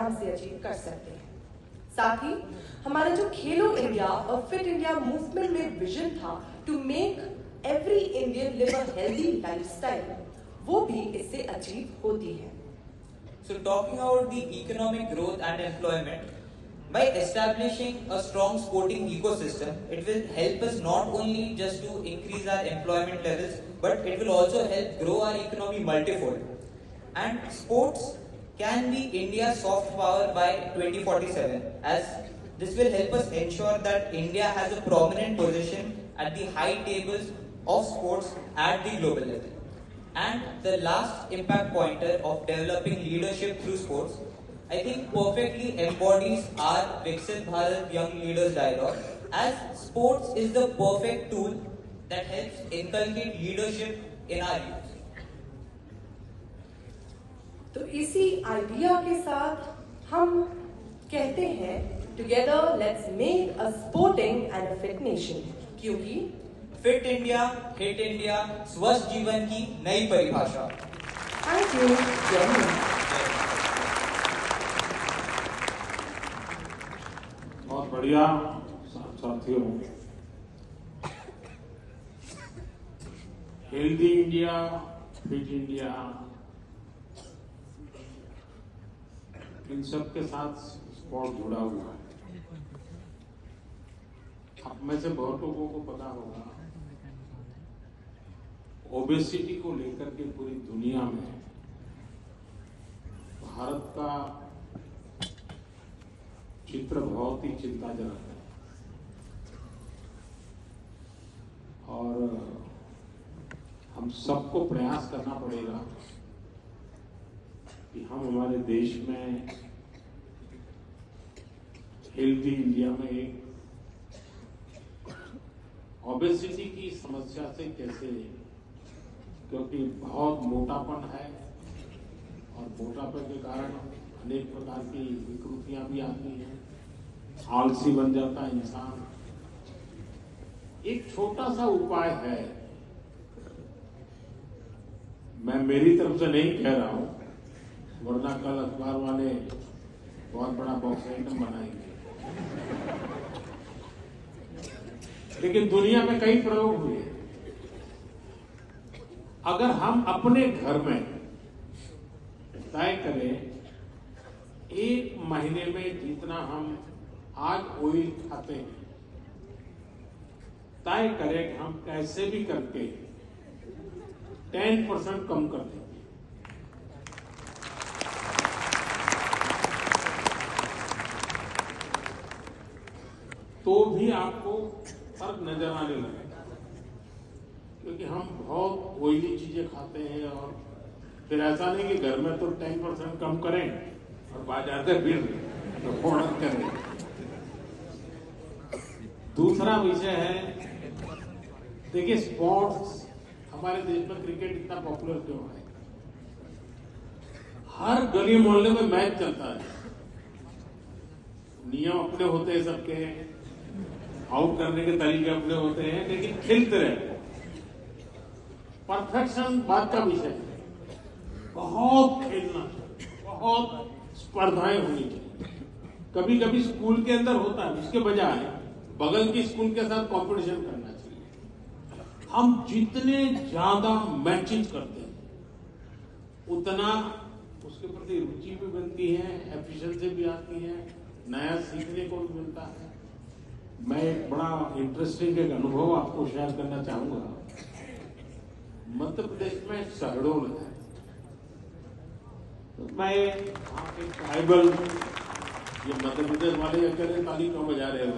आराम से अचीव कर सकते हैं। साथ ही हमारा जो खेलो इंडिया और फिट इंडिया मूवमेंट में विजन था to make every Indian live a healthy lifestyle, वो भी इससे अचीव होती है। So talking about the economic growth and employment, by establishing a strong sporting ecosystem, it will help us not only just to increase our employment levels, but it will also help grow our economy multifold. And sports can be India's soft power by 2047, as this will help us ensure that India has a prominent position at the high tables of sports at the global level. And the last impact pointer of developing leadership through sports, I think perfectly embodies our Viksit Bharat Young Leaders dialogue, as sports is the perfect tool that helps inculcate leadership in our youth. तो इसी idea के साथ हम कहते हैं together let's make a sporting and a fit nation, क्योंकि fit India, hit India, स्वस्थ जीवन की नई परिभाषा। Thank you. जय हिंद। बहुत बढ़िया साथियों, हेल्दी इंडिया, फिट इंडिया, इन सब के साथ स्पोर्ट जुड़ा हुआ है। आप में से बहुत लोगों को पता होगा, ओबेसिटी को लेकर के पूरी दुनिया में भारत का चित्र बहुत ही चिंताजनक है। और हम सबको प्रयास करना पड़ेगा कि हम हमारे देश में हेल्दी इंडिया में एक ओबेसिटी की समस्या से कैसे, क्योंकि बहुत मोटापन है और मोटापे के कारण अनेक प्रकार की विकृतियां भी आती हैं, आलसी बन जाता है इंसान। एक छोटा सा उपाय है, मैं मेरी तरफ से नहीं कह रहा हूं, वरना कल अखबार वाले बहुत बड़ा बॉक्स आइटम बनाएंगे, लेकिन दुनिया में कई प्रयोग हुए। अगर हम अपने घर में तय करें एक महीने में जितना हम आज ऑयल खाते हैं, तय करें कि हम कैसे भी करके 10% कम कर देंगे, तो भी आपको फर्क नजर आने लगेगा। क्योंकि हम बहुत ऑयली चीजें खाते हैं, और फिर ऐसा नहीं कि घर में तो 10% कम करें और बाजार से फिर ऑर्डर करें। दूसरा विषय है, देखिए स्पोर्ट्स, हमारे देश में क्रिकेट इतना पॉपुलर क्यों है? हर गली मोहल्ले में मैच चलता है, नियम अपने होते हैं सबके, आउट करने के तरीके अपने होते हैं, लेकिन खेलते रहते हैं। परफेक्शन बात का विषय है, बहुत खेलना चाहिए, बहुत स्पर्धाएं होनी चाहिए। कभी कभी स्कूल के अंदर होता है, उसके बजाय बगल की स्कूल के साथ कंपटीशन करना चाहिए। हम जितने ज्यादा मैचेस करते हैं उतना उसके प्रति रुचि भी बनती है, एफिशिएंसी भी आती है, नया सीखने को भी मिलता है। मैं एक बड़ा इंटरेस्टिंग एक अनुभव आपको शेयर करना चाहूंगा। मध्य प्रदेश में शहडोल है, तो मैं वहां के ट्राइबल, ये मध्य प्रदेश वाले अकेले ताली क्यों बजा रहे हो?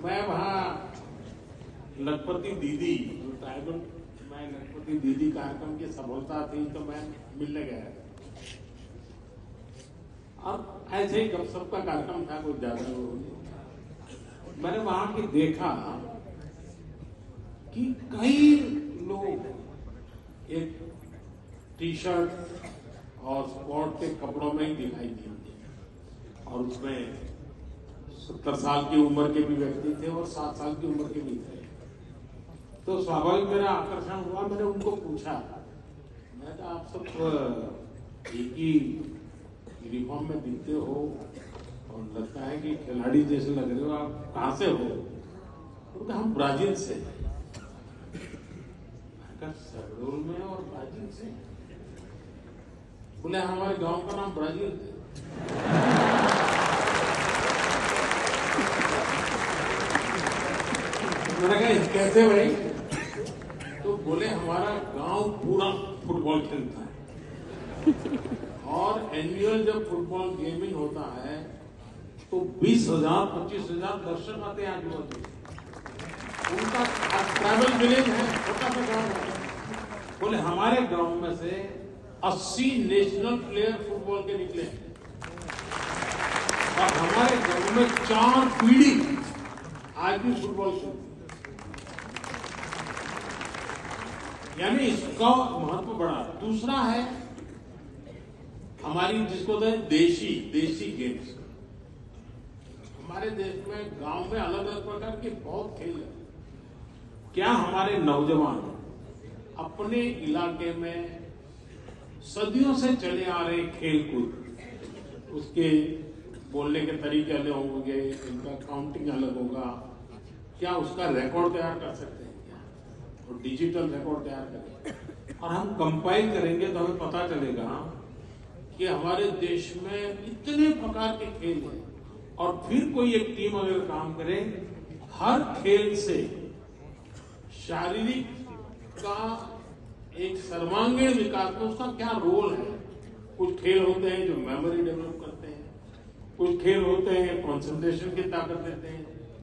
मैं वहां लखपति दीदी, जो ट्राइबल, मैं लखपति दीदी कार्यक्रम की सफलता थी तो मैं मिलने गया, और ऐसे ही गपशप का कार्यक्रम था, कुछ ज्यादा नहीं। मैंने वहां की देखा कि कई लोग एक टी शर्ट और स्पोर्ट के कपड़ों में ही दिखाई दिए, और उसमें 70 साल की उम्र के भी व्यक्ति थे और 7 साल की उम्र के भी थे। तो स्वाभाविक मेरा आकर्षण हुआ। मैंने उनको पूछा, मैं कहा आप सब एक ही यूनिफॉर्म में दिखते हो और लगता है कि खिलाड़ी जैसे लग रहे हो, आप कहाँ से हो? तो हम ब्राजील से। शहडोल में और ब्राजील से? बोले हमारे गांव का नाम ब्राजील है। मैंने कहा कैसे भाई? तो बोले हमारा गांव पूरा फुटबॉल खेलता है और एनुअल जब फुटबॉल गेमिंग होता है तो 20,000 25,000 दर्शक आते हैं आजू-बाजू। उनका ट्राइबल विलेज है, छोटा सा गांव है। बोले हमारे गांव में से 80 नेशनल प्लेयर फुटबॉल के निकले हैं और हमारे गांव में 4 पीढ़ी आज भी फुटबॉल खेलती। यानी इसका महत्व बड़ा। दूसरा है हमारी जिसको देशी गेम्स। हमारे देश में गांव में अलग अलग प्रकार के बहुत खेल है। क्या हमारे नौजवान अपने इलाके में सदियों से चले आ रहे खेल कूद, उसके बोलने के तरीके अलग होंगे, इनका काउंटिंग अलग होगा, क्या उसका रिकॉर्ड तैयार कर सकते हैं क्या? और डिजिटल रिकॉर्ड तैयार करें और हम कंपाइल करेंगे तो हमें पता चलेगा कि हमारे देश में इतने प्रकार के खेल हैं। और फिर कोई एक टीम अगर काम करे, हर खेल से शारीरिक का एक सर्वांगीण विकास में उसका क्या रोल है। कुछ खेल होते हैं जो मेमोरी डेवलप करते हैं, कुछ खेल होते हैं कंसंट्रेशन की ताकत देते हैं,